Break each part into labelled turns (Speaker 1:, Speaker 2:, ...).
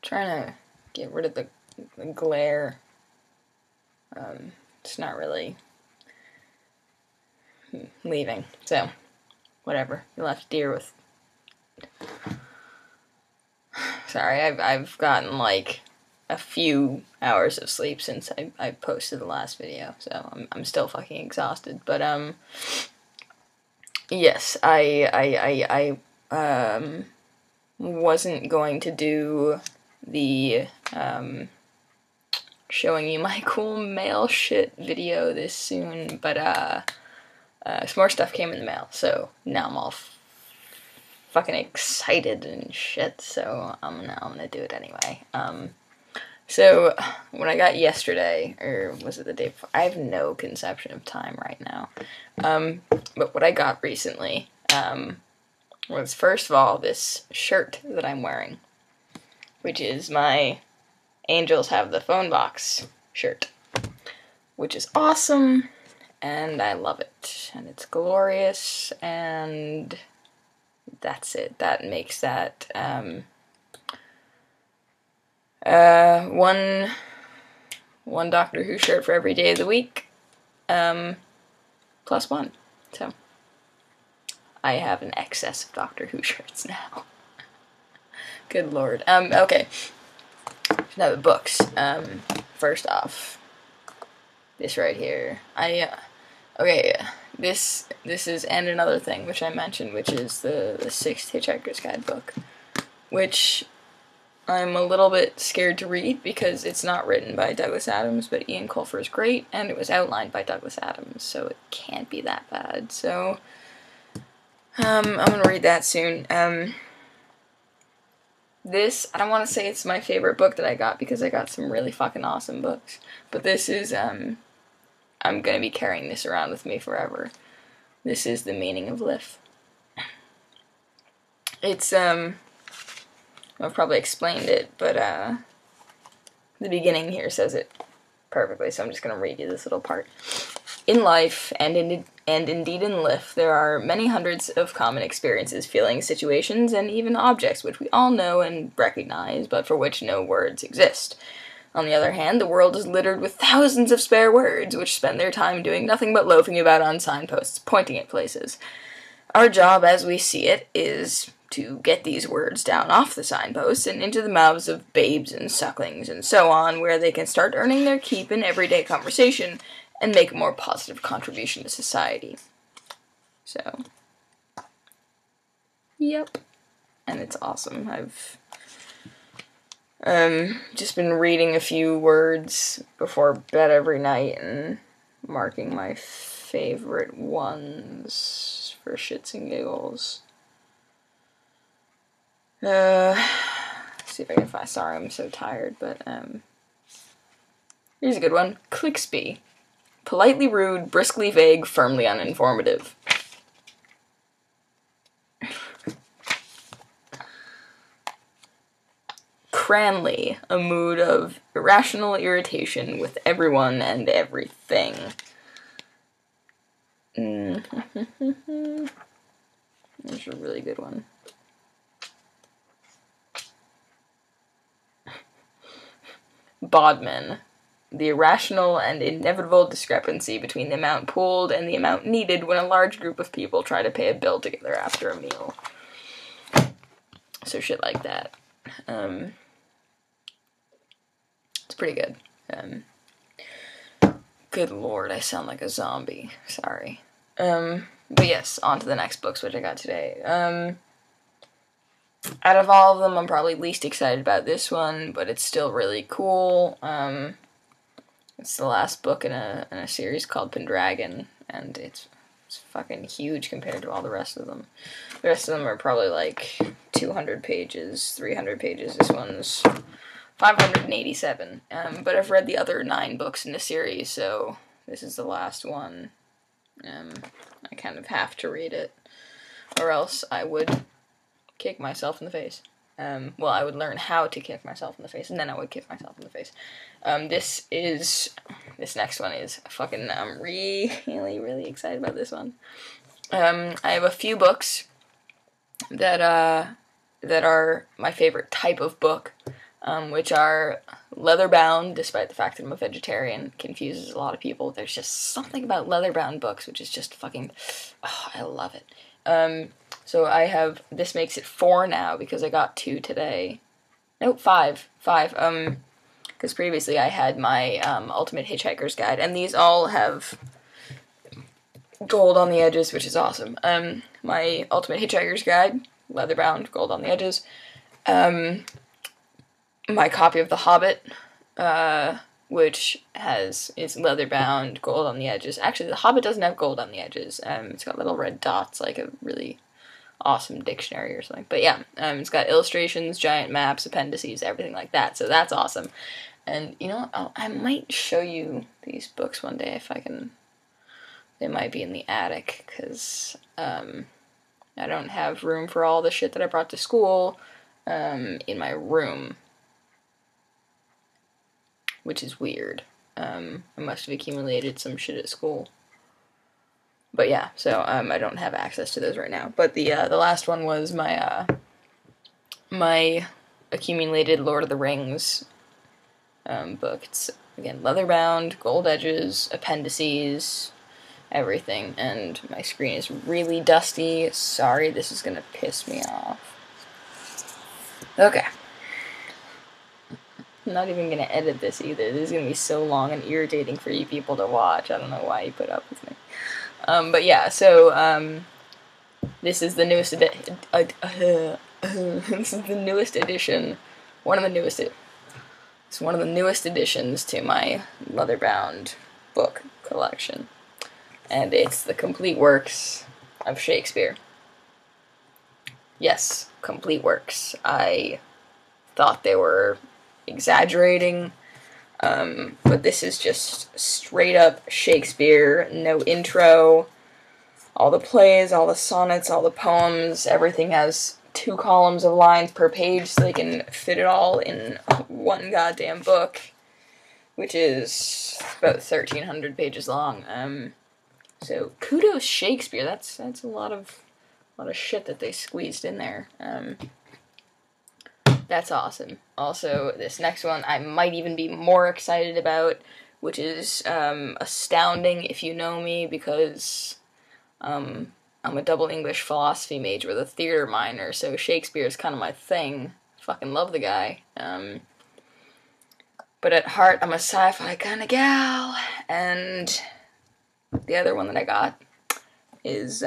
Speaker 1: trying to get rid of the glare. It's not really leaving, so whatever. You'll have to deal with. Sorry, I've gotten like a few hours of sleep since I posted the last video, so I'm still fucking exhausted. But yes, I wasn't going to do the showing you my cool mail shit video this soon, but some more stuff came in the mail, so now I'm all fucking excited and shit, so I'm gonna do it anyway. So what I got yesterday, or was it the day before? I have no conception of time right now. But what I got recently was, first of all, this shirt that I'm wearing, which is my Angels Have the Phone Box shirt, which is awesome, and I love it, and it's glorious, and that's it. That makes that one Doctor Who shirt for every day of the week, plus one. So I have an excess of Doctor Who shirts now. Good lord. Okay. Now the books. First off, this right here. Okay, this is And Another Thing, which I mentioned, which is the Sixth Hitchhiker's Guide book, which I'm a little bit scared to read because it's not written by Douglas Adams, but Ian Colfer is great, and it was outlined by Douglas Adams, so it can't be that bad. So I'm gonna read that soon. This, I don't want to say it's my favorite book that I got, because I got some really fucking awesome books, but this is, I'm gonna be carrying this around with me forever. This is The Meaning of Life. It's, I've probably explained it, but, the beginning here says it perfectly, so I'm just gonna read you this little part. In life, and indeed in life, there are many hundreds of common experiences, feelings, situations, and even objects which we all know and recognize, but for which no words exist. On the other hand, the world is littered with thousands of spare words, which spend their time doing nothing but loafing about on signposts, pointing at places. Our job, as we see it, is to get these words down off the signposts and into the mouths of babes and sucklings and so on, where they can start earning their keep in everyday conversation and make a more positive contribution to society. So, yep. And it's awesome. I've just been reading a few words before bed every night and marking my favorite ones for shits and giggles. See if I can find, sorry, I'm so tired, but, here's a good one. Clicksby. Politely rude, briskly vague, firmly uninformative. Cranley, a mood of irrational irritation with everyone and everything. There's a really good one. Bodman. The irrational and inevitable discrepancy between the amount pooled and the amount needed when a large group of people try to pay a bill together after a meal. So shit like that. It's pretty good. Good lord, I sound like a zombie. Sorry. But yes, on to the next books, which I got today. Out of all of them, I'm probably least excited about this one, but it's still really cool. It's the last book in a series called Pendragon, and it's fucking huge compared to all the rest of them. The rest of them are probably like 200 pages, 300 pages. This one's 587. But I've read the other 9 books in the series, so this is the last one. I kind of have to read it, or else I would kick myself in the face. Well, I would learn how to kick myself in the face, and then I would kick myself in the face. This next one is fucking, I'm really, really excited about this one. I have a few books that are my favorite type of book. which are leather-bound, despite the fact that I'm a vegetarian. Confuses a lot of people. There's just something about leather-bound books, which is just fucking, oh, I love it. So I have, this makes it 4 now, because I got 2 today. Nope, 5. Because previously I had my Ultimate Hitchhiker's Guide, and these all have gold on the edges, which is awesome. My Ultimate Hitchhiker's Guide, leather-bound, gold on the edges. My copy of The Hobbit, which is leather-bound, gold on the edges. Actually, The Hobbit doesn't have gold on the edges. It's got little red dots, like a really awesome dictionary or something. But yeah, it's got illustrations, giant maps, appendices, everything like that. So that's awesome. And you know what? I might show you these books one day if I can. They might be in the attic, because I don't have room for all the shit that I brought to school in my room, which is weird. I must have accumulated some shit at school. But yeah, so I don't have access to those right now. But the last one was my my accumulated Lord of the Rings book. It's, again, leather-bound, gold edges, appendices, everything, and my screen is really dusty. Sorry, this is gonna piss me off. Okay. I'm not even gonna edit this either. This is gonna be so long and irritating for you people to watch. I don't know why you put up with me. But yeah, so, this is the newest this is the newest edition. It's one of the newest additions to my leather-bound book collection. And it's the complete works of Shakespeare. Yes, complete works. I thought they were exaggerating, but this is just straight up Shakespeare, no intro. All the plays, all the sonnets, all the poems, everything has 2 columns of lines per page, so they can fit it all in one goddamn book, which is about 1,300 pages long. So kudos Shakespeare. That's a lot of shit that they squeezed in there. That's awesome. Also, this next one I might even be more excited about, which is astounding if you know me, because I'm a double English philosophy major with a theater minor, so Shakespeare is kind of my thing. Fucking love the guy. But at heart, I'm a sci-fi kind of gal, and the other one that I got is,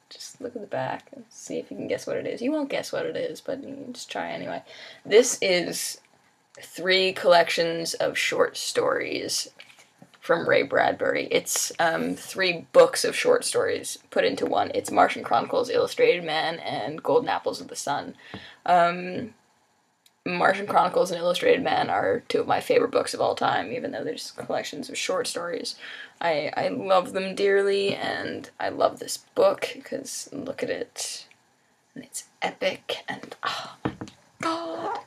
Speaker 1: just look at the back and see if you can guess what it is. You won't guess what it is, but you can just try anyway. This is 3 collections of short stories from Ray Bradbury. It's 3 books of short stories put into one. It's Martian Chronicles, Illustrated Man, and Golden Apples of the Sun. Martian Chronicles and Illustrated Man are 2 of my favorite books of all time, even though they're just collections of short stories. I love them dearly, and I love this book, because look at it, and it's epic, and oh my god,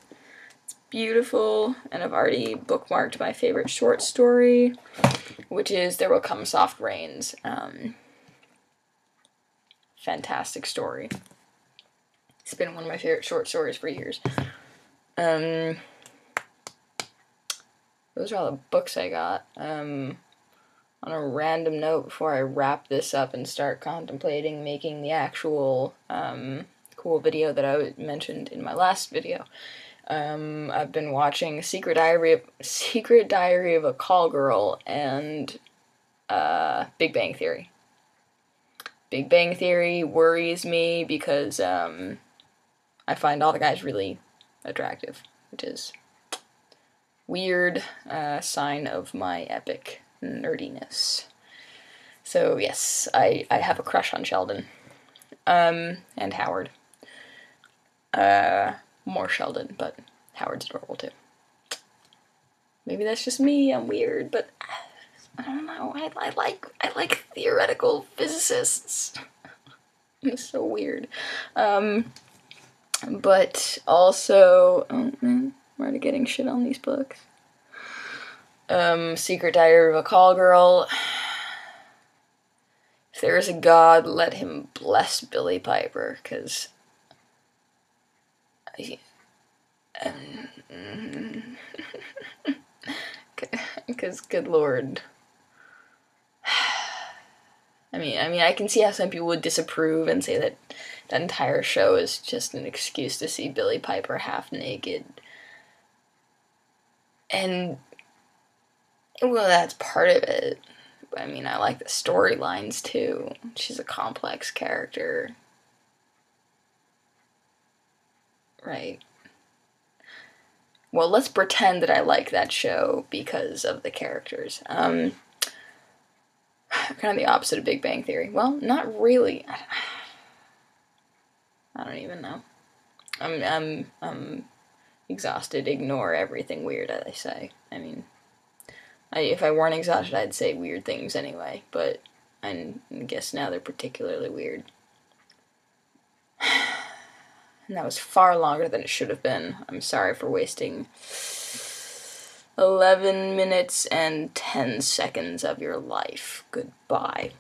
Speaker 1: it's beautiful, and I've already bookmarked my favorite short story, which is There Will Come Soft Rains. Fantastic story. It's been one of my favorite short stories for years. Those are all the books I got. On a random note, before I wrap this up and start contemplating making the actual cool video that I mentioned in my last video, I've been watching Secret Diary of a Call Girl and Big Bang Theory. Big Bang Theory worries me because I find all the guys really attractive, which is weird sign of my epic nerdiness. So yes, I have a crush on Sheldon, and Howard. More Sheldon, but Howard's adorable too. Maybe that's just me, I'm weird, but I don't know, I like theoretical physicists. It's so weird. But also, oh man, I'm already getting shit on these books. Secret Diary of a Call Girl. If there is a God, let him bless Billie Piper, because Because, good lord. I mean, I can see how some people would disapprove and say that that entire show is just an excuse to see Billie Piper half naked. And, well, that's part of it. But, I mean, I like the storylines, too. She's a complex character. Right. Well, let's pretend that I like that show because of the characters. Kind of the opposite of Big Bang Theory. Well, not really. I don't even know. I'm exhausted. Ignore everything weird that I say. I mean, if I weren't exhausted, I'd say weird things anyway, but I guess now they're particularly weird. And that was far longer than it should have been. I'm sorry for wasting 11 minutes and 10 seconds of your life. Goodbye.